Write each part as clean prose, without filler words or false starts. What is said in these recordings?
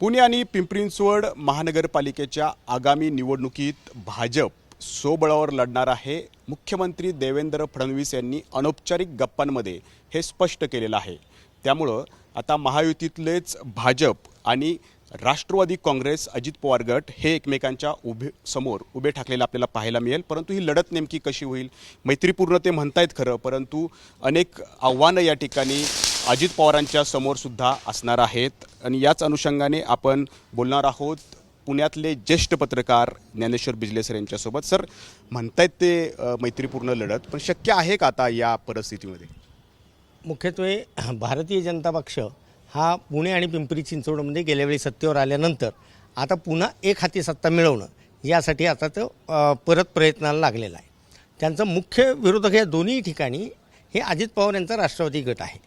पुणे आणि पिंपरी चिंचवड महानगरपालिकेच्या आगामी निवडणुकीत भाजप सोबळावर लढणार आहे। मुख्यमंत्री देवेंद्र फडणवीस यांनी अनौपचारिक गप्पांमध्ये हे स्पष्ट केलेलं आहे। त्यामुळे आता महायुतीतलेच भाजप आणि राष्ट्रवादी काँग्रेस अजित पवार गट हे एकमेकांच्या समोर उभे ठाकलेले आपल्याला पाहायला मिळेल। परंतु ही लढत नेमकी कशी होईल, मैत्रीपूर्ण ते म्हणतायत खरं, परंतु अनेक आव्हानं या ठिकाणी अजित पवारांच्या समोर सुद्धा असणार आहेत। आणि याच अनुषंगाने आपण बोलणार आहोत पुण्यातले ज्येष्ठ पत्रकार ज्ञानेश्वर बिजले सर यांच्यासोबत। सर, म्हणतायत ते मैत्रीपूर्ण लढत, पण शक्य आहे का आता या परिस्थितीमध्ये? मुख्यत्वे भारतीय जनता पक्ष हा पुणे आणि पिंपरी चिंचवडमध्ये गेल्या वेळी सत्तेवर आल्यानंतर आता पुन्हा एक हाती सत्ता मिळवणं यासाठी आता तो परत प्रयत्नाला लागलेला आहे। त्यांचा मुख्य विरोधक या दोन्ही ठिकाणी हे अजित पवार यांचा राष्ट्रवादी गट आहे।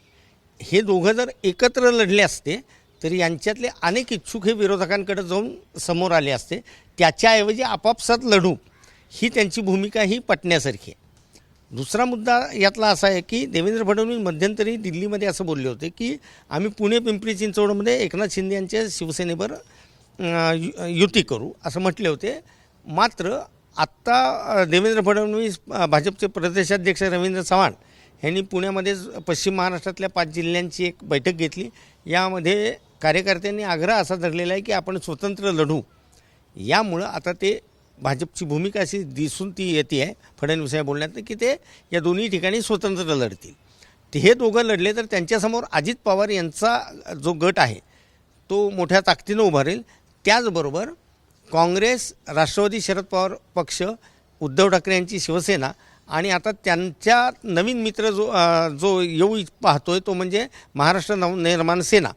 हे दोघं जर एकत्र लढले असते तरी यांच्यातले अनेक इच्छुक हे विरोधकांकडे जाऊन समोर आले असते। त्याच्याऐवजी आपापसात लढू ही त्यांची भूमिका ही पटण्यासारखी आहे। दुसरा मुद्दा यातला असा आहे की देवेंद्र फडणवीस मध्यंतरी दिल्लीमध्ये असं बोलले होते की आम्ही पुणे पिंपरी चिंचवडमध्ये एकनाथ शिंदे यांच्या शिवसेनेवर युती करू असं म्हटले होते। मात्र आत्ता देवेंद्र फडणवीस भाजपचे प्रदेशाध्यक्ष रवींद्र चव्हाण यांनी पुण्यामध्ये पश्चिम महाराष्ट्रातल्या 5 जिल्ह्यांची एक बैठक घेतली। यामध्ये कार्यकर्त्यांनी आग्रह असा धरलेला आहे की आपण स्वतंत्र लढू। यामुळं आता ते भाजपची भूमिका अशी दिसून ती येते आहे फडणवीस या बोलण्यात की ते या दोन्ही ठिकाणी स्वतंत्र लढतील। ते हे दोघं लढले तर त्यांच्यासमोर अजित पवार यांचा जो गट आहे तो मोठ्या ताकदीनं उभारेल। त्याचबरोबर काँग्रेस, राष्ट्रवादी शरद पवार पक्ष, उद्धव ठाकरे यांची शिवसेना आणि आता त्यांच्या नवीन मित्र जो येऊ पाहतोय तो म्हणजे महाराष्ट्र नवनिर्माण सेना,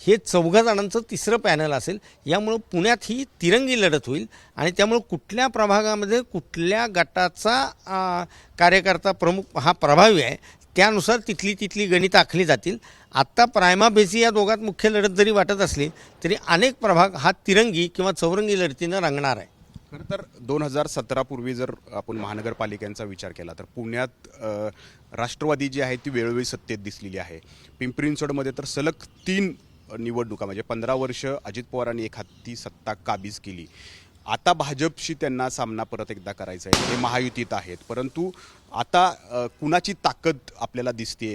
हे 4 जणांचं तिसरं पॅनल असेल। यामुळं पुण्यात ही तिरंगी लढत होईल आणि त्यामुळं कुठल्या प्रभागामध्ये कुठल्या गटाचा कार्यकर्ता प्रमुख हा प्रभावी आहे त्यानुसार तिथली गणितं आखली जातील। आत्ता प्रायमा बेसी या दोघात मुख्य लढत जरी वाटत असली तरी अनेक प्रभाग हा तिरंगी किंवा चौरंगी लढतीनं रंगणार आहे। खरं तर 2017 पूर्वी जर आपण महानगरपालिकांचा विचार केला तर पुण्यात राष्ट्रवादी जी आहे ती वेळोवेळी सत्तेत दिसलेली आहे। पिंपरी चिंचवडमध्ये तर सलग 3 निवडणुका म्हणजे 15 वर्ष अजित पवारांनी एक हाती सत्ता काबीज केली। आता भाजपशी त्यांना सामना परत एकदा करायचा आहे। हे महायुतीत आहेत, परंतु आता कुणाची ताकद आपल्याला दिसते,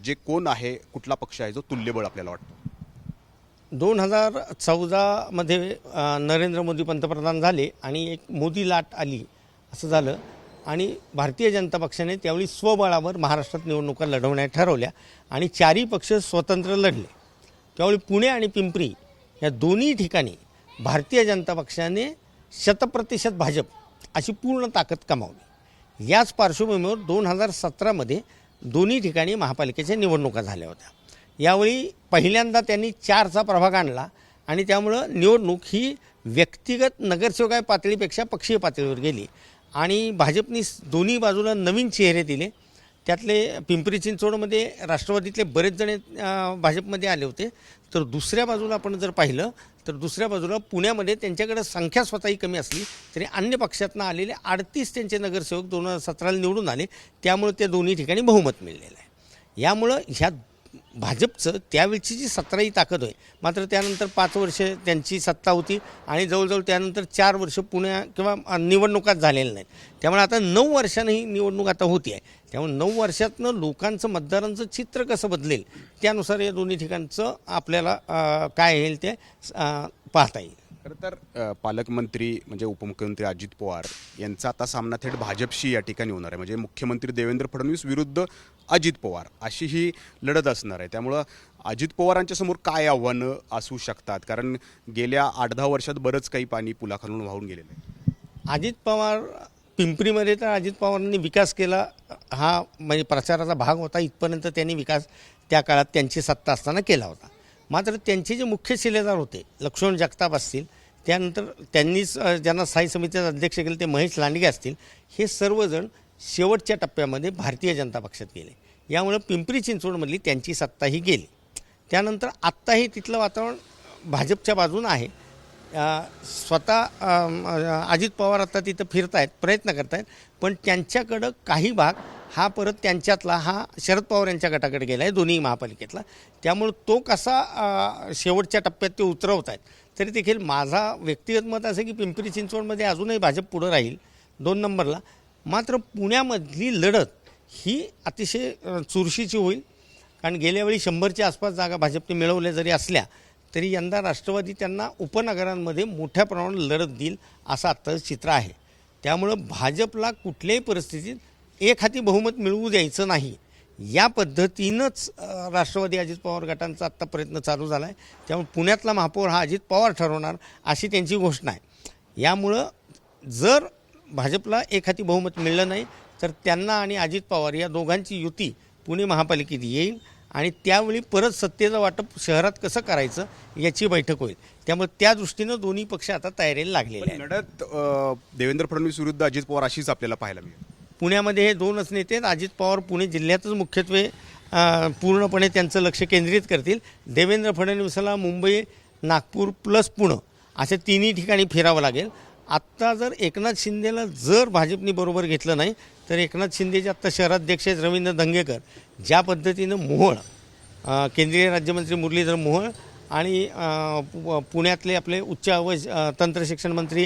जे कोण आहे, कुठला पक्ष आहे जो तुल्यबळ आपल्याला वाटतो? 2014 मध्ये नरेंद्र मोदी पंतप्रधान झाले आणि एक मोदी लाट आली असं झालं आणि भारतीय जनता पक्षाने त्यावेळी स्वबळावर महाराष्ट्रात निवडणुका लढवण्यात ठरवल्या आणि 4ही पक्ष स्वतंत्र लढले। त्यावेळी पुणे आणि पिंपरी या दोन्ही ठिकाणी भारतीय जनता पक्षाने 100% भाजप अशी पूर्ण ताकद कमावली। याच पार्श्वभूमीवर 2017 दोन्ही ठिकाणी महापालिकेच्या निवडणुका झाल्या होत्या। यावेळी पहिल्यांदा त्यांनी 4चा प्रभाग आणला आणि त्यामुळं निवडणूक ही व्यक्तिगत नगरसेवक पातळीपेक्षा पक्षीय पातळीवर गेली आणि भाजपनी दोन्ही बाजूला नवीन चेहरे दिले। त्यातले पिंपरी चिंचवडमध्ये राष्ट्रवादीतले बरेच जण भाजपमध्ये आले होते, तर दुसऱ्या बाजूला आपण जर पाहिलं तर दुसऱ्या बाजूला पुण्यामध्ये त्यांच्याकडे संख्या स्वतःही कमी असली तरी अन्य पक्षातनं आलेले 38 त्यांचे नगरसेवक 2017 निवडून आले। त्यामुळे त्या दोन्ही ठिकाणी बहुमत मिळलेलं आहे। यामुळं ह्या भाजपचं त्यावेळची जी 17ही ताकद आहे, मात्र त्यानंतर 5 वर्ष त्यांची सत्ता होती आणि जवळजवळ त्यानंतर 4 वर्ष किंवा निवडणुकाच झालेल्या नाहीत। त्यामुळे आता 9 वर्षांनी ही निवडणूक आता होती आहे। त्यामुळे 9 वर्षातनं लोकांचं मतदारांचं चित्र कसं बदलेल त्यानुसार या दोन्ही ठिकाणचं आपल्याला काय येईल ते पाहता येईल। खरं तर पालकमंत्री म्हणजे उपमुख्यमंत्री अजित पवार यांचा आता सामना थेट भाजपशी या ठिकाणी होणार आहे। म्हणजे मुख्यमंत्री देवेंद्र फडणवीस विरुद्ध अजित पवार अशी ही लढत असणार आहे। त्यामुळं अजित पवारांच्या समोर काय आव्हानं असू शकतात, कारण गेल्या 8-10 वर्षात बरंच काही पाणी पुलाखालून वाहून गेलेलं आहे। अजित पवार पिंपरीमध्ये तर अजित पवारांनी विकास केला हा म्हणजे प्रचाराचा भाग होता। इथपर्यंत त्यांनी विकास त्या काळात त्यांची सत्ता असताना केला होता। मात्र त्यांचे जे मुख्य शिलेदार होते लक्ष्मण जगताप असतील, त्यानंतर त्यांनीच ज्यांना स्थायी समितीचे अध्यक्ष केले ते महेश लांडगे असतील, हे सर्वजण शेवटच्या टप्प्यामध्ये भारतीय जनता पक्षात गेले। यामुळे पिंपरी चिंचवडमधली त्यांची सत्ताही गेली। त्यानंतर आत्ताही तिथलं वातावरण भाजपच्या बाजूनं आहे। स्वतः अजित पवार आता तिथं फिरतायत, प्रयत्न करतायत, पण त्यांच्याकडं काही भाग हा परत त्यांच्यातला हा शरद पवार यांच्या गटाकडे गेला आहे दोन्ही महापालिकेतला. त्यामुळं तो कसा शेवटच्या टप्प्यात ते उतरवत आहेत. तरी देखील माझा व्यक्तिगत मत असं की पिंपरी चिंचवडमध्ये अजूनही भाजप पुढं राहील 2 नंबरला. मात्र पुण्यामधली लढत ही अतिशय चुरशीची होईल, कारण गेल्या वेळी 100च्या आसपास जागा भाजपने मिळवल्या जरी असल्या तरी यंदा राष्ट्रवादी त्यांना उपनगरांमध्ये मोठ्या प्रमाणात लढत देईल असं आत्ताचं चित्र आहे. त्यामुळं भाजपला कुठल्याही परिस्थितीत एक हाती बहुमत मिळवू द्यायचं नाही, या पद्धतीनंच राष्ट्रवादी अजित पवार गटांचा आत्ता प्रयत्न चालू झाला आहे. त्यामुळे पुण्यातला महापौर हा अजित पवार ठरवणार अशी त्यांची घोषणा आहे. यामुळं जर भाजपला एक हाती बहुमत मिळलं नाही तर त्यांना आणि अजित पवार या दोघांची युती पुणे महापालिकेत येईल आणि त्यावेळी परत सत्तेचं वाटप शहरात कसं करायचं याची बैठक होईल. त्यामुळे त्या दृष्टीनं दोन्ही पक्ष आता तयारीला लागलेले आहेत. लढत देवेंद्र फडणवीस विरुद्ध अजित पवार अशीच आपल्याला पाहायला मिळेल. पुण्यामध्ये हे 2च नेते आहेत. अजित पवार पुणे जिल्ह्यातच मुख्यत्वे पूर्णपणे त्यांचं लक्ष केंद्रित करतील. देवेंद्र फडणवीसाला मुंबई, नागपूर प्लस पुणे असे तिन्ही ठिकाणी फिरावं लागेल. आत्ता जर एकनाथ शिंदेला जर भाजपने बरोबर घेतलं नाही तर एकनाथ शिंदेचे आत्ता शहराध्यक्ष आहेत रवींद्र धंगेकर, ज्या पद्धतीनं मोहोळ केंद्रीय राज्यमंत्री मुरलीधर मोहोळ आणि पुण्यातले आपले उच्च व तंत्रशिक्षण मंत्री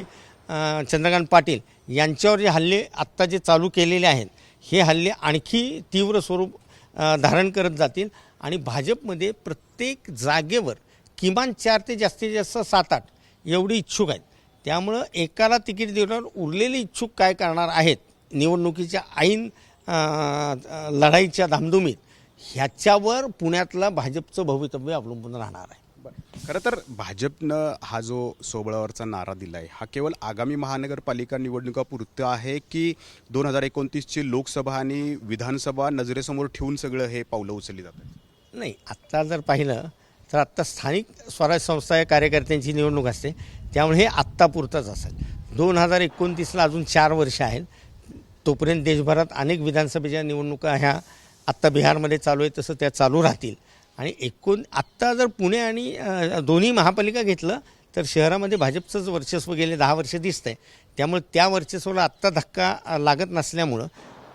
चंद्रकांत पाटील यांच्यावर जे हल्ले आत्ता जे चालू केलेले आहेत हे हल्ले आणखी तीव्र स्वरूप धारण करत जातील आणि भाजपमध्ये प्रत्येक जागेवर किमान 4 ते जास्तीत जास्त 7-8 एवढी इच्छुक आहेत. त्यामुळं एकाला तिकीट दिल्यावर उरलेले इच्छुक काय करणार आहेत निवडणुकीच्या ऐन लढाईच्या धामधुमीत, ह्याच्यावर पुण्यातला भाजपचं भवितव्य अवलंबून राहणार आहे. खरं तर भाजपनं हा जो सोबळावरचा नारा दिला आहे हा केवळ आगामी महानगरपालिका निवडणुकापुरता आहे की 2029ची लोकसभा आणि विधानसभा नजरेसमोर ठेवून सगळं हे पावलं उचलली जातं? नाही, आत्ता जर पाहिलं तर आत्ता स्थानिक स्वराज्य संस्था या कार्यकर्त्यांची निवडणूक असते, त्यामुळे हे आत्तापुरतंच असेल. 2029ला अजून 4 वर्ष आहेत. तोपर्यंत देशभरात अनेक विधानसभेच्या निवडणुका ह्या आत्ता बिहारमध्ये चालू आहे तसं त्या चालू राहतील. आणि आत्ता जर पुणे आणि दोन्ही महापालिका घेतलं तर शहरामध्ये भाजपचंच वर्चस्व गेले 10 वर्ष दिसतंय. त्यामुळे त्या वर्चस्वाला आत्ता धक्का लागत नसल्यामुळं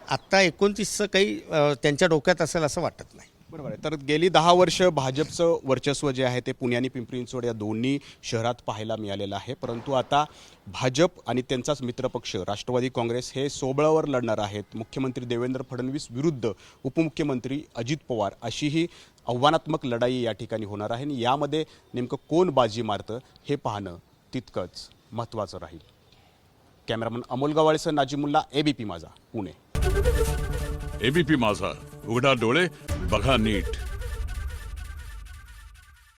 आत्ता 29चं काही त्यांच्या डोक्यात असेल असं वाटत नाही. बरोबर आहे. तर गेली 10 वर्ष भाजपचं वर्चस्व जे आहे ते पुणे आणि पिंपरी चिंचवड या दोन्ही शहरात पाहायला मिळालेलं आहे. परंतु आता भाजप आणि त्यांचाच मित्रपक्ष राष्ट्रवादी काँग्रेस हे सोबळावर लढणार आहेत. मुख्यमंत्री देवेंद्र फडणवीस विरुद्ध उपमुख्यमंत्री अजित पवार अशी ही आव्हानात्मक लढाई या ठिकाणी होणार आहे आणि यामध्ये नेमकं कोण बाजी मारतं हे पाहणं तितकंच महत्त्वाचं राहील. कॅमेरामन अमोल गवाळेसह नाजिमुल्ला, एबीपी माझा, पुणे. एबीपी माझा, उघडा डोळे बघा नीट.